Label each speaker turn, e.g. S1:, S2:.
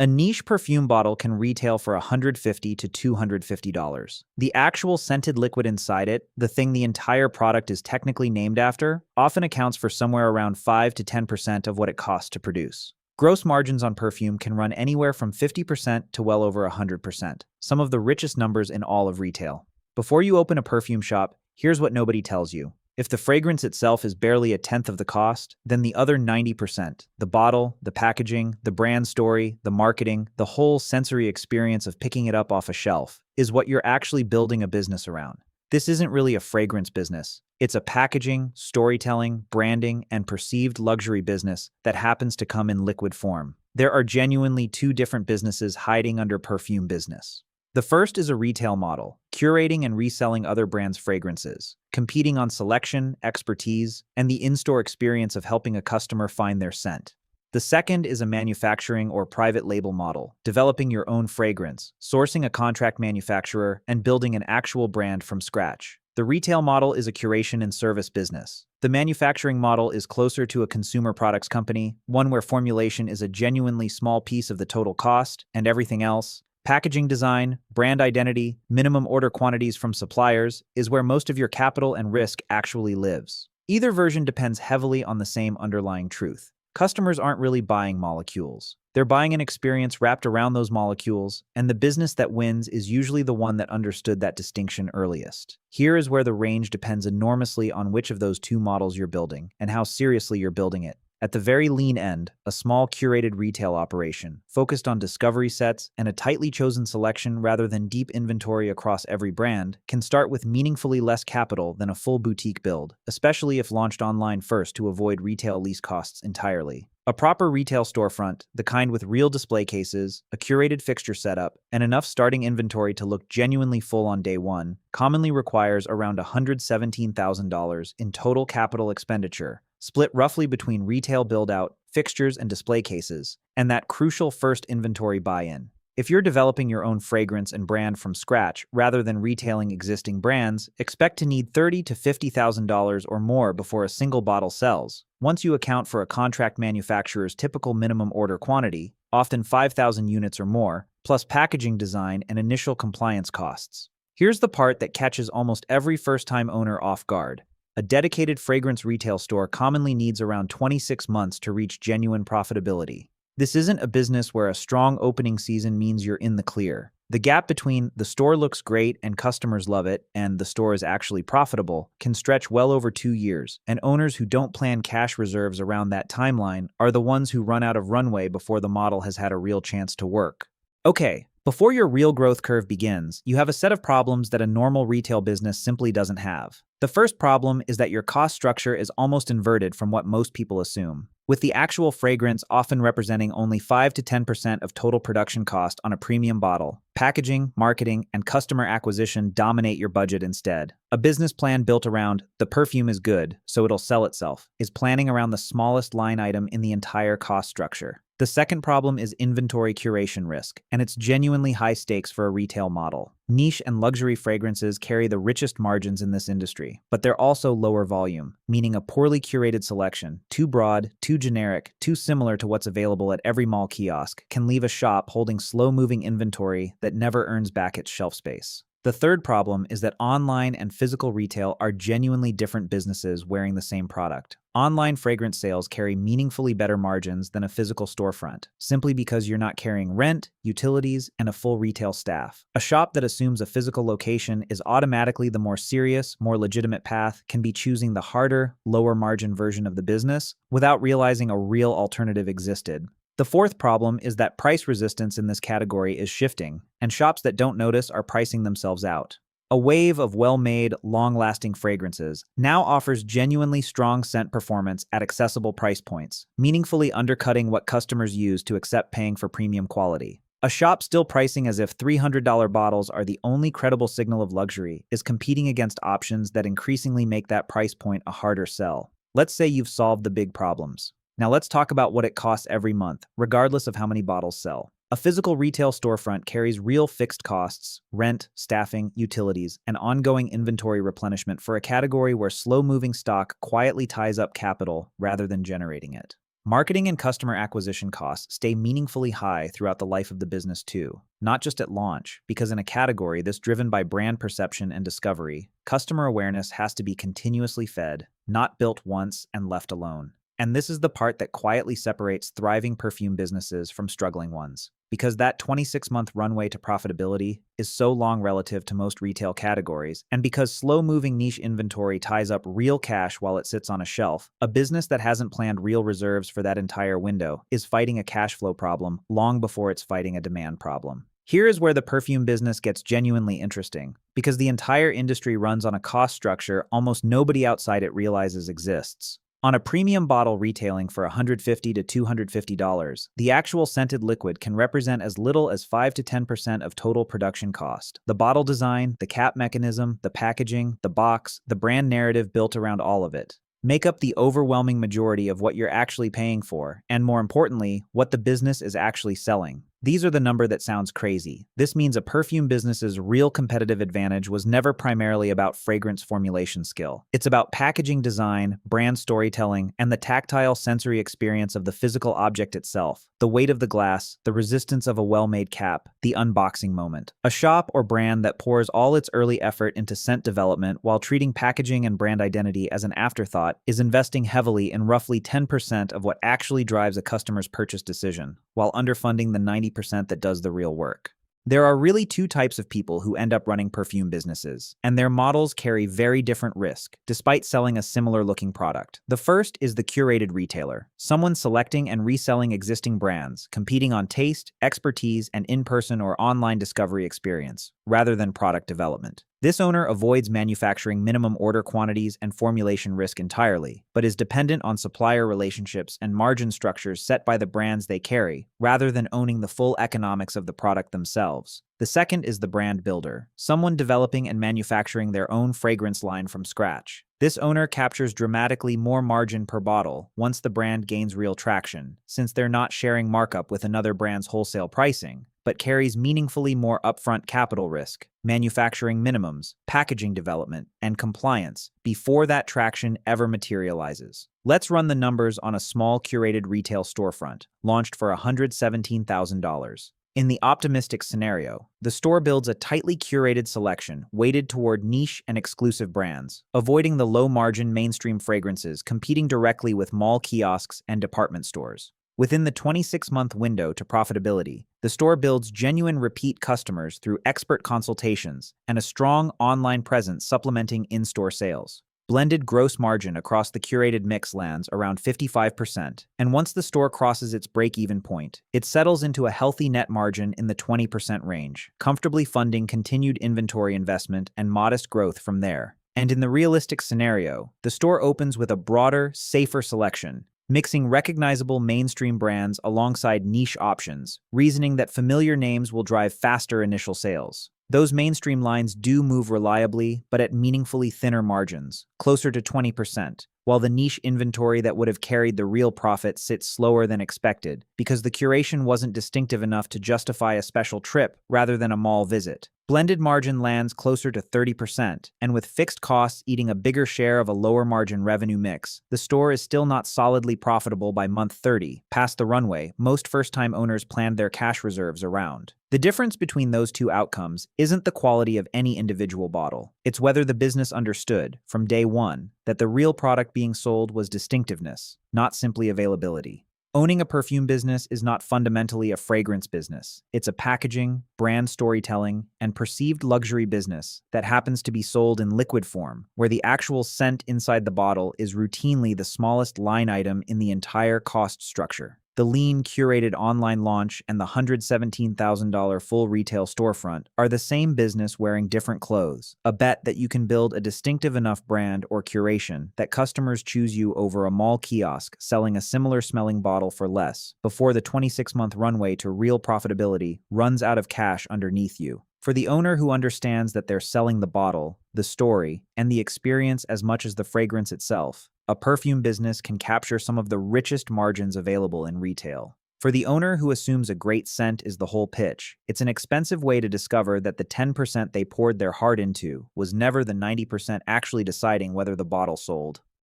S1: A niche perfume bottle can retail for $150 to $250. The actual scented liquid inside it, the thing the entire product is technically named after, often accounts for somewhere around 5 to 10% of what it costs to produce. Gross margins on perfume can run anywhere from 50% to well over 100%, some of the richest numbers in all of retail. Before you open a perfume shop, here's what nobody tells you. If the fragrance itself is barely a tenth of the cost, then the other 90%, the bottle, the packaging, the brand story, the marketing, the whole sensory experience of picking it up off a shelf, is what you're actually building a business around. This isn't really a fragrance business. It's a packaging, storytelling, branding, and perceived luxury business that happens to come in liquid form. There are genuinely two different businesses hiding under perfume business. The first is a retail model, curating and reselling other brands' fragrances, competing on selection, expertise, and the in-store experience of helping a customer find their scent. The second is a manufacturing or private label model, developing your own fragrance, sourcing a contract manufacturer, and building an actual brand from scratch. The retail model is a curation and service business. The manufacturing model is closer to a consumer products company, one where formulation is a genuinely small piece of the total cost, and everything else, packaging design, brand identity, minimum order quantities from suppliers, is where most of your capital and risk actually lives. Either version depends heavily on the same underlying truth. Customers aren't really buying molecules. They're buying an experience wrapped around those molecules, and the business that wins is usually the one that understood that distinction earliest. Here is where the range depends enormously on which of those two models you're building, and how seriously you're building it. At the very lean end, a small curated retail operation, focused on discovery sets and a tightly chosen selection rather than deep inventory across every brand, can start with meaningfully less capital than a full boutique build, especially if launched online first to avoid retail lease costs entirely. A proper retail storefront, the kind with real display cases, a curated fixture setup, and enough starting inventory to look genuinely full on day one, commonly requires around $117,000 in total capital expenditure, split roughly between retail build-out, fixtures, and display cases, and that crucial first inventory buy-in. If you're developing your own fragrance and brand from scratch rather than retailing existing brands, expect to need $30,000 to $50,000 or more before a single bottle sells. Once you account for a contract manufacturer's typical minimum order quantity, often 5,000 units or more, plus packaging design and initial compliance costs. Here's the part that catches almost every first-time owner off guard. A dedicated fragrance retail store commonly needs around 26 months to reach genuine profitability. This isn't a business where a strong opening season means you're in the clear. The gap between the store looks great and customers love it and the store is actually profitable can stretch well over 2 years, and owners who don't plan cash reserves around that timeline are the ones who run out of runway before the model has had a real chance to work. Okay, before your real growth curve begins, you have a set of problems that a normal retail business simply doesn't have. The first problem is that your cost structure is almost inverted from what most people assume, with the actual fragrance often representing only 5 to 10% of total production cost on a premium bottle. Packaging, marketing, and customer acquisition dominate your budget instead. A business plan built around "the perfume is good, so it'll sell itself" is planning around the smallest line item in the entire cost structure. The second problem is inventory curation risk, and it's genuinely high stakes for a retail model. Niche and luxury fragrances carry the richest margins in this industry, but they're also lower volume, meaning a poorly curated selection, too broad, too generic, too similar to what's available at every mall kiosk, can leave a shop holding slow-moving inventory that never earns back its shelf space. The third problem is that online and physical retail are genuinely different businesses wearing the same product. Online fragrance sales carry meaningfully better margins than a physical storefront, simply because you're not carrying rent, utilities, and a full retail staff. A shop that assumes a physical location is automatically the more serious, more legitimate path can be choosing the harder, lower margin version of the business without realizing a real alternative existed. The fourth problem is that price resistance in this category is shifting, and shops that don't notice are pricing themselves out. A wave of well-made, long-lasting fragrances now offers genuinely strong scent performance at accessible price points, meaningfully undercutting what customers use to accept paying for premium quality. A shop still pricing as if $300 bottles are the only credible signal of luxury is competing against options that increasingly make that price point a harder sell. Let's say you've solved the big problems. Now let's talk about what it costs every month, regardless of how many bottles sell. A physical retail storefront carries real fixed costs, rent, staffing, utilities, and ongoing inventory replenishment for a category where slow-moving stock quietly ties up capital rather than generating it. Marketing and customer acquisition costs stay meaningfully high throughout the life of the business too, not just at launch, because in a category that's driven by brand perception and discovery, customer awareness has to be continuously fed, not built once and left alone. And this is the part that quietly separates thriving perfume businesses from struggling ones. Because that 26-month runway to profitability is so long relative to most retail categories, and because slow-moving niche inventory ties up real cash while it sits on a shelf, a business that hasn't planned real reserves for that entire window is fighting a cash flow problem long before it's fighting a demand problem. Here is where the perfume business gets genuinely interesting, because the entire industry runs on a cost structure almost nobody outside it realizes exists. On a premium bottle retailing for $150 to $250, the actual scented liquid can represent as little as 5 to 10% of total production cost. The bottle design, the cap mechanism, the packaging, the box, the brand narrative built around all of it make up the overwhelming majority of what you're actually paying for, and more importantly, what the business is actually selling. These are the number that sounds crazy. This means a perfume business's real competitive advantage was never primarily about fragrance formulation skill. It's about packaging design, brand storytelling, and the tactile sensory experience of the physical object itself. The weight of the glass, the resistance of a well-made cap, the unboxing moment. A shop or brand that pours all its early effort into scent development while treating packaging and brand identity as an afterthought is investing heavily in roughly 10% of what actually drives a customer's purchase decision, while underfunding the 90% that does the real work. There are really two types of people who end up running perfume businesses, and their models carry very different risk, despite selling a similar-looking product. The first is the curated retailer, someone selecting and reselling existing brands, competing on taste, expertise, and in-person or online discovery experience, rather than product development. This owner avoids manufacturing minimum order quantities and formulation risk entirely, but is dependent on supplier relationships and margin structures set by the brands they carry, rather than owning the full economics of the product themselves. The second is the brand builder, someone developing and manufacturing their own fragrance line from scratch. This owner captures dramatically more margin per bottle once the brand gains real traction, since they're not sharing markup with another brand's wholesale pricing, but carries meaningfully more upfront capital risk, manufacturing minimums, packaging development, and compliance before that traction ever materializes. Let's run the numbers on a small curated retail storefront, launched for $117,000. In the optimistic scenario, the store builds a tightly curated selection weighted toward niche and exclusive brands, avoiding the low-margin mainstream fragrances competing directly with mall kiosks and department stores. Within the 26-month window to profitability, the store builds genuine repeat customers through expert consultations and a strong online presence supplementing in-store sales. Blended gross margin across the curated mix lands around 55%, and once the store crosses its break-even point, it settles into a healthy net margin in the 20% range, comfortably funding continued inventory investment and modest growth from there. And in the realistic scenario, the store opens with a broader, safer selection, mixing recognizable mainstream brands alongside niche options, reasoning that familiar names will drive faster initial sales. Those mainstream lines do move reliably, but at meaningfully thinner margins, closer to 20%, while the niche inventory that would have carried the real profit sits slower than expected, because the curation wasn't distinctive enough to justify a special trip rather than a mall visit. Blended margin lands closer to 30%, and with fixed costs eating a bigger share of a lower margin revenue mix, the store is still not solidly profitable by month 30, past the runway most first-time owners planned their cash reserves around. The difference between those two outcomes isn't the quality of any individual bottle. It's whether the business understood, from day one, that the real product being sold was distinctiveness, not simply availability. Owning a perfume business is not fundamentally a fragrance business. It's a packaging, brand storytelling, and perceived luxury business that happens to be sold in liquid form, where the actual scent inside the bottle is routinely the smallest line item in the entire cost structure. The lean, curated online launch and the $117,000 full retail storefront are the same business wearing different clothes, a bet that you can build a distinctive enough brand or curation that customers choose you over a mall kiosk selling a similar smelling bottle for less, before the 26-month runway to real profitability runs out of cash underneath you. For the owner who understands that they're selling the bottle, the story, and the experience as much as the fragrance itself, a perfume business can capture some of the richest margins available in retail. For the owner who assumes a great scent is the whole pitch, it's an expensive way to discover that the 10% they poured their heart into was never the 90% actually deciding whether the bottle sold.